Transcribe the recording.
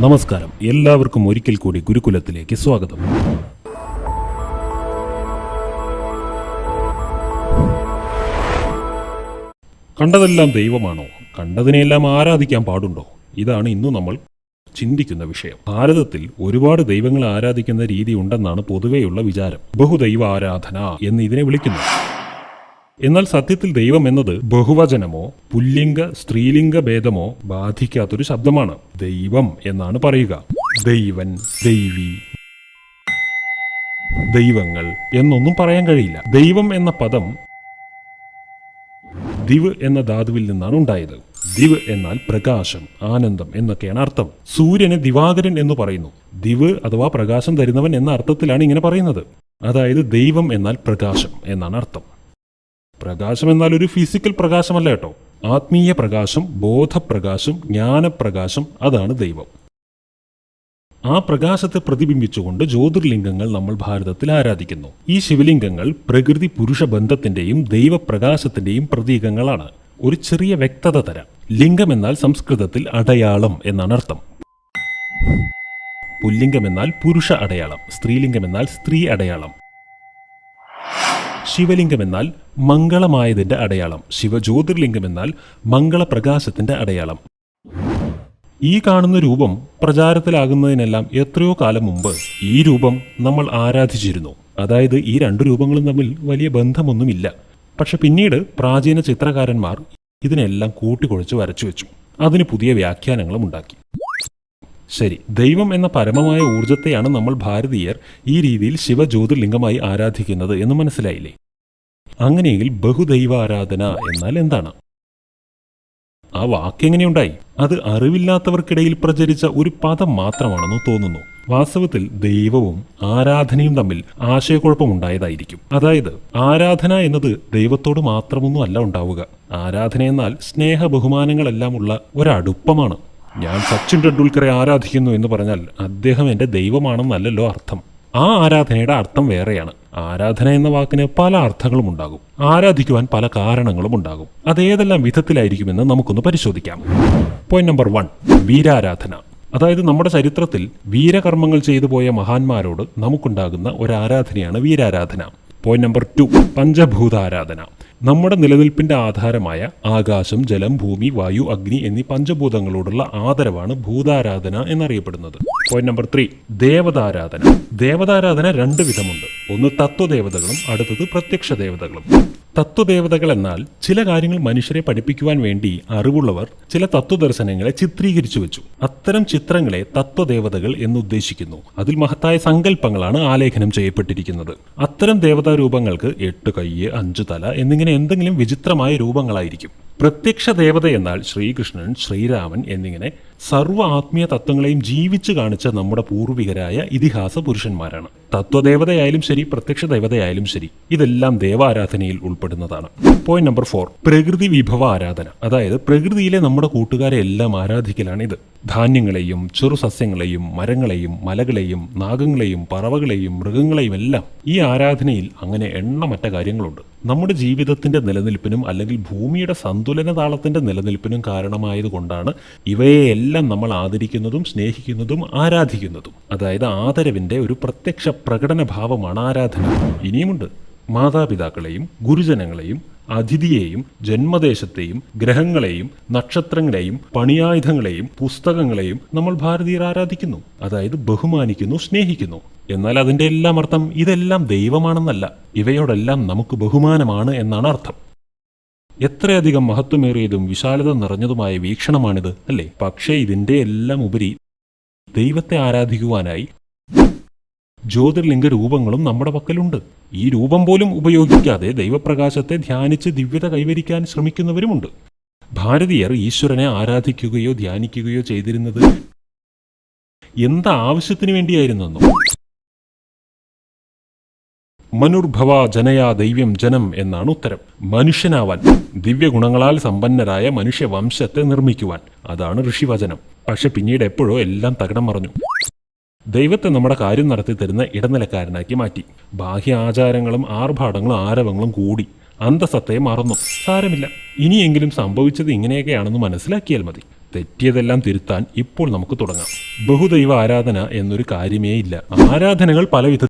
നമസ്കാരം, എല്ലാവർക്കും ഒരിക്കൽ കൂടി ഗുരുകുലത്തിലേക്ക് സ്വാഗതം. കണ്ടതെല്ലാം ദൈവമാണോ? കണ്ടതിനെല്ലാം ആരാധിക്കാൻ പാടുണ്ടോ? ഇതാണ് ഇന്ന് നമ്മൾ ചിന്തിക്കുന്ന വിഷയം. ഭാരതത്തിൽ ഒരുപാട് ദൈവങ്ങളെ ആരാധിക്കുന്ന രീതി ഉണ്ടെന്നാണ് പൊതുവെയുള്ള വിചാരം. ബഹുദൈവ ആരാധന എന്ന് ഇതിനെ വിളിക്കുന്നു. എന്നാൽ സത്യത്തിൽ ദൈവം എന്നത് ബഹുവചനമോ പുല്ലിംഗ സ്ത്രീലിംഗ ഭേദമോ ബാധിക്കാത്തൊരു ശബ്ദമാണ്. ദൈവം എന്നാണ് പറയുക. ദൈവൻ, ദൈവി, ദൈവങ്ങൾ എന്നൊന്നും പറയാൻ കഴിയില്ല. ദൈവം എന്ന പദം ദിവ് എന്ന ധാതുവിൽ നിന്നാണ് ഉണ്ടായത്. ദിവ് എന്നാൽ പ്രകാശം, ആനന്ദം എന്നൊക്കെയാണ് അർത്ഥം. സൂര്യനെ ദിവാകരൻ എന്ന് പറയുന്നു. ദിവ് അഥവാ പ്രകാശം തരുന്നവൻ എന്ന അർത്ഥത്തിലാണ് ഇങ്ങനെ പറയുന്നത്. അതായത് ദൈവം എന്നാൽ പ്രകാശം എന്നാണ് അർത്ഥം. പ്രകാശം എന്നാൽ ഒരു ഫിസിക്കൽ പ്രകാശമല്ല കേട്ടോ. ആത്മീയ പ്രകാശം, ബോധപ്രകാശം, ജ്ഞാനപ്രകാശം, അതാണ് ദൈവം. ആ പ്രകാശത്തെ പ്രതിബിംബിച്ചുകൊണ്ട് ജ്യോതിർലിംഗങ്ങൾ നമ്മൾ ഭാരതത്തിൽ ആരാധിക്കുന്നു. ഈ ശിവലിംഗങ്ങൾ പ്രകൃതി പുരുഷ ബന്ധത്തിന്റെയും ദൈവപ്രകാശത്തിന്റെയും പ്രതീകങ്ങളാണ്. ഒരു ചെറിയ വ്യക്തത തരാം. ലിംഗം എന്നാൽ സംസ്കൃതത്തിൽ അടയാളം എന്നാണ് അർത്ഥം. പുല്ലിംഗം എന്നാൽ പുരുഷ അടയാളം, സ്ത്രീലിംഗം എന്നാൽ സ്ത്രീ അടയാളം. ശിവലിംഗം എന്നാൽ മംഗളമായതിന്റെ അടയാളം. ശിവജ്യോതിർലിംഗം എന്നാൽ മംഗളപ്രകാശത്തിന്റെ അടയാളം. ഈ കാണുന്ന രൂപം പ്രചാരത്തിലാകുന്നതിനെല്ലാം എത്രയോ കാലം മുമ്പ് ഈ രൂപം നമ്മൾ ആരാധിച്ചിരുന്നു. അതായത് ഈ രണ്ടു രൂപങ്ങളും തമ്മിൽ വലിയ ബന്ധമൊന്നുമില്ല. പക്ഷെ പിന്നീട് പ്രാചീന ചിത്രകാരന്മാർ ഇതിനെല്ലാം കൂട്ടിക്കുഴച്ച് വരച്ചു വെച്ചു. അതിന് പുതിയ വ്യാഖ്യാനങ്ങളും ഉണ്ടാക്കി. ശരി, ദൈവം എന്ന പരമമായ ഊർജത്തെയാണ് നമ്മൾ ഭാരതീയർ ഈ രീതിയിൽ ശിവജ്യോതിർലിംഗമായി ആരാധിക്കുന്നത് എന്ന് മനസ്സിലായില്ലേ? അങ്ങനെയെങ്കിൽ ബഹുദൈവാരാധന എന്നാൽ എന്താണ്? ആ വാക്കെങ്ങനെയുണ്ടായി? അത് അറിവില്ലാത്തവർക്കിടയിൽ പ്രചരിച്ച ഒരു പദം മാത്രമാണെന്ന് തോന്നുന്നു. വാസ്തവത്തിൽ ദൈവവും ആരാധനയും തമ്മിൽ ആശയക്കുഴപ്പമുണ്ടായതായിരിക്കും. അതായത് ആരാധന എന്നത് ദൈവത്തോട് മാത്രമൊന്നും അല്ല ഉണ്ടാവുക. ആരാധന എന്നാൽ സ്നേഹ ബഹുമാനങ്ങളെല്ലാം ഉള്ള ഒരടുപ്പമാണ്. ഞാൻ സച്ചിൻ ടെണ്ടുൽക്കറെ ആരാധിക്കുന്നു എന്ന് പറഞ്ഞാൽ അദ്ദേഹം എൻ്റെ ദൈവമാണെന്നല്ലല്ലോ അർത്ഥം. ആ ആരാധനയുടെ അർത്ഥം വേറെയാണ്. ആരാധന എന്ന വാക്കിന് പല അർത്ഥങ്ങളും ഉണ്ടാകും. ആരാധിക്കുവാൻ പല കാരണങ്ങളും ഉണ്ടാകും. അതേതെല്ലാം വിധത്തിലായിരിക്കുമെന്ന് നമുക്കൊന്ന് പരിശോധിക്കാം. Point number 1, വീരാരാധന. അതായത് നമ്മുടെ ചരിത്രത്തിൽ വീരകർമ്മങ്ങൾ ചെയ്തു പോയ മഹാന്മാരോട് നമുക്കുണ്ടാകുന്ന ഒരു ആരാധനയാണ് വീരാരാധന. Point number 2, പഞ്ചഭൂതാരാധന. നമ്മുടെ നിലനിൽപ്പിന്റെ ആധാരമായ ആകാശം, ജലം, ഭൂമി, വായു, അഗ്നി എന്നീ പഞ്ചഭൂതങ്ങളോടുള്ള ആദരവാണ് ഭൂതാരാധന എന്നറിയപ്പെടുന്നത്. Point number 3, ദേവതാരാധന. ദേവതാരാധന രണ്ട് വിധമുണ്ട്. ഒന്ന് തത്വദേവതകളും അടുത്തത് പ്രത്യക്ഷ ദേവതകളും. തത്വദേവതകൾ എന്നാൽ ചില കാര്യങ്ങൾ മനുഷ്യരെ പഠിപ്പിക്കുവാൻ വേണ്ടി അറിവുള്ളവർ ചില തത്വദർശനങ്ങളെ ചിത്രീകരിച്ചു വെച്ചു. അത്തരം ചിത്രങ്ങളെ തത്വദേവതകൾ എന്നുദ്ദേശിക്കുന്നു. അതിൽ മഹത്തായ സങ്കല്പങ്ങളാണ് ആലേഖനം ചെയ്യപ്പെട്ടിരിക്കുന്നത്. അത്തരം ദേവതാരൂപങ്ങൾക്ക് 8 കൈ, 5 തല എന്നിങ്ങനെ എന്തെങ്കിലും വിചിത്രമായ രൂപങ്ങളായിരിക്കും. പ്രത്യക്ഷ ദേവത എന്നാൽ ശ്രീകൃഷ്ണൻ, ശ്രീരാമൻ എന്നിങ്ങനെ സർവ്വ ആത്മീയ തത്വങ്ങളെയും ജീവിച്ചു കാണിച്ച നമ്മുടെ പൂർവികരായ ഇതിഹാസ പുരുഷന്മാരാണ്. തത്വദേവതയായാലും ശരി, പ്രത്യക്ഷ ദേവതയായാലും ശരി, ഇതെല്ലാം ദേവാരാധനയിൽ ഉൾപ്പെടുന്നതാണ്. പോയിന്റ് നമ്പർ 4, പ്രകൃതി വിഭവ ആരാധന. അതായത് പ്രകൃതിയിലെ നമ്മുടെ കൂട്ടുകാരെ എല്ലാം ആരാധിക്കലാണ് ഇത്. ധാന്യങ്ങളെയും ചെറുസസ്യങ്ങളെയും മരങ്ങളെയും മലകളെയും നാഗങ്ങളെയും പറവകളെയും മൃഗങ്ങളെയും എല്ലാം ഈ ആരാധനയിൽ അങ്ങനെ എണ്ണമറ്റ കാര്യങ്ങളുണ്ട്. നമ്മുടെ ജീവിതത്തിന്റെ നിലനിൽപ്പിനും അല്ലെങ്കിൽ ഭൂമിയുടെ സന്തുലന താളത്തിന്റെ നിലനിൽപ്പിനും കാരണമായതുകൊണ്ടാണ് ഇവയെല്ലാം നമ്മൾ ആദരിക്കുന്നതും സ്നേഹിക്കുന്നതും ആരാധിക്കുന്നതും. അതായത് ആദരവിന്റെ ഒരു പ്രത്യക്ഷ പ്രകടന ഭാവമാണ് ആരാധന. ഇനിയുമുണ്ട്. മാതാപിതാക്കളെയും ഗുരുജനങ്ങളെയും അതിഥിയെയും ജന്മദേശത്തെയും ഗ്രഹങ്ങളെയും നക്ഷത്രങ്ങളെയും പണിയായുധങ്ങളെയും പുസ്തകങ്ങളെയും നമ്മൾ ഭാരതീയർ ആരാധിക്കുന്നു. അതായത് ബഹുമാനിക്കുന്നു, സ്നേഹിക്കുന്നു. എന്നാൽ അതിന്റെ എല്ലാം അർത്ഥം ഇതെല്ലാം ദൈവമാണെന്നല്ല. ഇവയോടെല്ലാം നമുക്ക് ബഹുമാനമാണ് എന്നാണ് അർത്ഥം. എത്രയധികം മഹത്വമേറിയതും വിശാലത നിറഞ്ഞതുമായ വീക്ഷണമാണിത്, അല്ലേ? പക്ഷേ ഇതിന്റെ എല്ലാം ഉപരി ദൈവത്തെ ആരാധിക്കുവാനായി ജ്യോതിർലിംഗ രൂപങ്ങളും നമ്മുടെ പക്കലുണ്ട്. ഈ രൂപം പോലും ഉപയോഗിക്കാതെ ദൈവപ്രകാശത്തെ ധ്യാനിച്ച് ദിവ്യത കൈവരിക്കാൻ ശ്രമിക്കുന്നവരുമുണ്ട്. ഭാരതീയർ ഈശ്വരനെ ആരാധിക്കുകയോ ധ്യാനിക്കുകയോ ചെയ്തിരുന്നത് എന്താവശ്യത്തിന് വേണ്ടിയായിരുന്നെന്നോ? മനുർഭവ ജനയാ ദൈവം ജനം എന്നാണ് ഉത്തരം. മനുഷ്യനാവാൻ, ദിവ്യഗുണങ്ങളാൽ സമ്പന്നരായ മനുഷ്യവംശത്തെ നിർമ്മിക്കുവാൻ. അതാണ് ഋഷിവചനം. പക്ഷെ പിന്നീട് എപ്പോഴോ എല്ലാം തകിടം മറിഞ്ഞു. ദൈവത്തെ നമ്മുടെ കാര്യം നടത്തി തരുന്ന ഇടനിലക്കാരനാക്കി മാറ്റി. ബാഹ്യ ആചാരങ്ങളും ആർഭാടങ്ങളും ആരവങ്ങളും കൂടി. അന്തസത്തയെ മറന്നു. സാരമില്ല, ഇനിയെങ്കിലും സംഭവിച്ചത് ഇങ്ങനെയൊക്കെയാണെന്ന് മനസ്സിലാക്കിയാൽ മതി. തെറ്റിയതെല്ലാം തിരുത്താൻ ഇപ്പോൾ നമുക്ക് തുടങ്ങാം. ബഹുദൈവ ആരാധന എന്നൊരു കാര്യമേ ഇല്ല. ആരാധനകൾ പല